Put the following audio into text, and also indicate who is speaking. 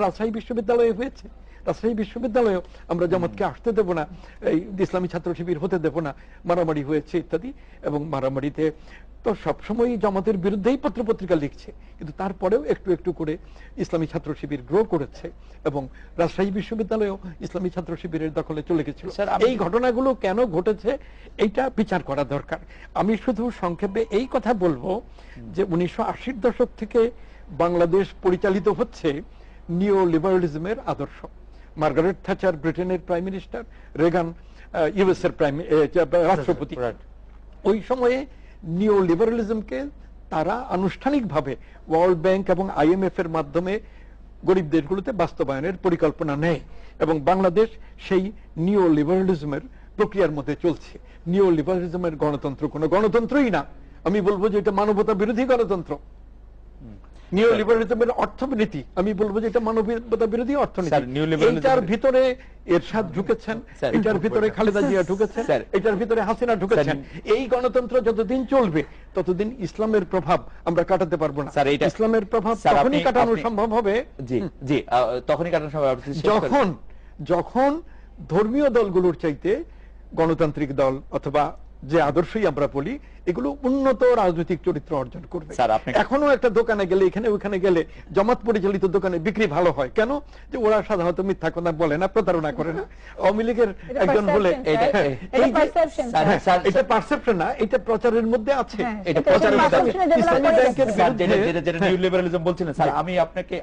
Speaker 1: রাজশাহী বিশ্ববিদ্যালয়ে হয়েছে। রাজশাহী বিশ্ববিদ্যালয়েও আমরা জামাতকে আসতে দেব না, এই ইসলামী ছাত্র শিবির হতে দেব না, মারামারি হয়েছে ইত্যাদি। এবং মারামারিতে তো সবসময় জামাতের বিরুদ্ধেই পত্রপত্রিকা লিখছে, কিন্তু তারপরেও একটু একটু করে ইসলামী ছাত্র শিবির গ্রো করেছে এবং রাজশাহী বিশ্ববিদ্যালয়েও ইসলামী ছাত্র শিবিরের দখলে চলে গেছিল। এই ঘটনাগুলো কেন ঘটেছে এইটা বিচার করা দরকার। আমি শুধু সংক্ষেপে এই কথা বলবো যে 1980-র দশক থেকে বাংলাদেশ পরিচালিত হচ্ছে নিও লিবারালিজমের আদর্শ। মার্গারেট থ্যাচার ব্রিটেনের প্রাইম মিনিস্টার, রেগান ইউএস এর রাষ্ট্রপতি। ওই সময়ে নিও লিবারালিজমকে তারা আনুষ্ঠানিকভাবে ওয়ার্ল্ড ব্যাংক এবং আইএমএফ এর মাধ্যমে গরিব দেশগুলোতে বাস্তবায়নের পরিকল্পনা নেয় এবং বাংলাদেশ সেই নিও লিবারালিজমের প্রক্রিয়ার মধ্যে চলছে। নিও লিবারালিজমের গণতন্ত্র কোনো গণতন্ত্রই না, আমি বলবো যে এটা মানবতা বিরোধী গণতন্ত্র। নিও লিবারালিজমের অর্থনীতি, আমি বলবো যে এটা মানবতা বিরোধী অর্থনীতি। এইটার ভিতরে এরশাদ ঢুকেছেন, এটার ভিতরে খালেদা জিয়া ঢুকেছেন, এটার ভিতরে হাসিনা ঢুকেছেন। এই গণতন্ত্র যতদিন চলবে ততদিন ইসলামের প্রভাব আমরা কাটাতে পারবো না। ইসলামের প্রভাব তখনই কাটানো সম্ভব হবে যখন ধর্মীয় দলগুলোর চাইতে গণতান্ত্রিক দল অথবা যে আদর্শই আমরা বলি এগুলো উন্নত রাজনৈতিক চরিত্র অর্জন করবে। এখনো একটা দোকানে গেলে, এখানে ওখানে গেলে জামাত পরিচালিত দোকানে বিক্রি ভালো হয় কেন? যে ওরা সাধারণত মিথ্যা কথা বলে না, প্রতারণা করে না। আওয়ামী লীগের একজন বলে এটা পারসেপশন না, এটা প্রচারের মধ্যে আছে।
Speaker 2: এটা প্রচারের মধ্যে ইসলামী ব্যাংকের বিরুদ্ধে যেটা নিউ লিবারালিজম বলছিলেন স্যার, আমি আপনাকে